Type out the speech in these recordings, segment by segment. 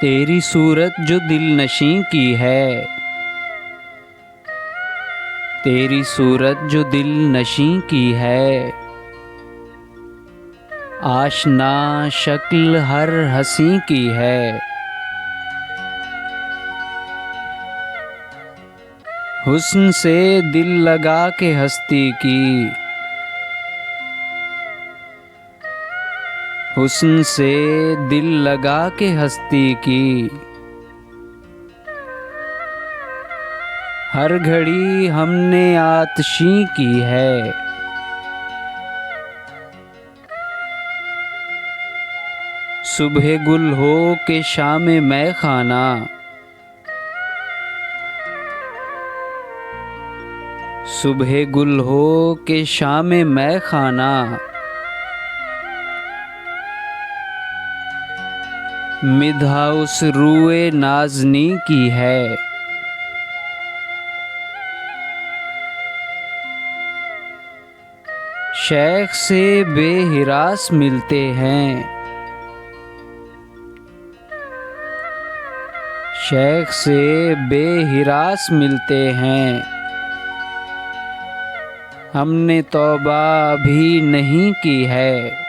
तेरी सूरत जो दिल नशीं की है, तेरी सूरत जो दिल नशीं की है, आशना शक्ल हर हंसी की है। हुस्न से दिल लगा के हस्ती की, हुस्न से दिल लगा के हस्ती की, हर घड़ी हमने आतिशी की है। सुबह गुल हो के शाम मैं खाना, सुबह गुल हो के शाम मैं खाना, मिधा उस रूए नाज़नी की है। शेख से बेहिरास मिलते हैं, शेख से बेहिरास मिलते हैं, हमने तौबा भी नहीं की है।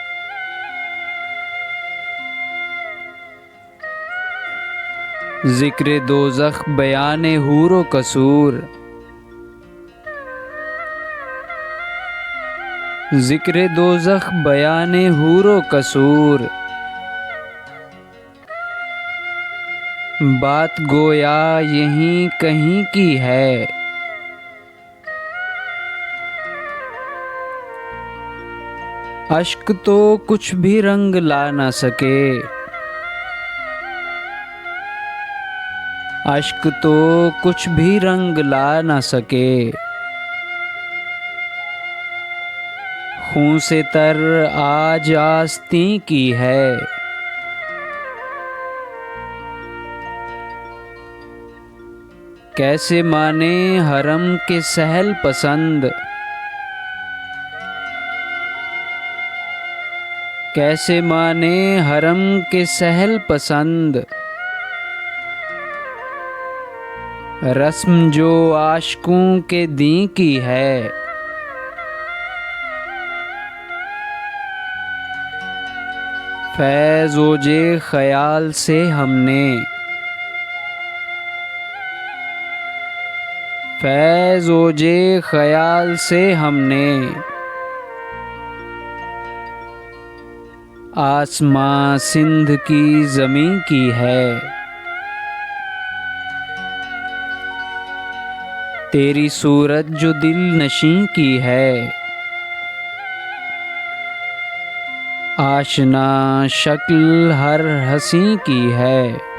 ज़िक्र दोज़ख बयाने हूरो कसूर, ज़िक्र दोज़ख बयाने हूरो कसूर, बात गोया यहीं कहीं की है। अश्क तो कुछ भी रंग ला ना सके, अश्क तो कुछ भी रंग ला ना सके, खून से तर आज आस्तीं की है। कैसे माने हरम के सहल पसंद, कैसे माने हरम के सहल पसंद, रस्म जो आशिकों के दी की है। फैज़ ओजे ख़याल से हमने, फैज़ ओजे ख़याल से हमने, आसमां सिंध की ज़मीं की है। तेरी सूरत जो दिल नशीं की है, आशना शक्ल हर हंसी की है।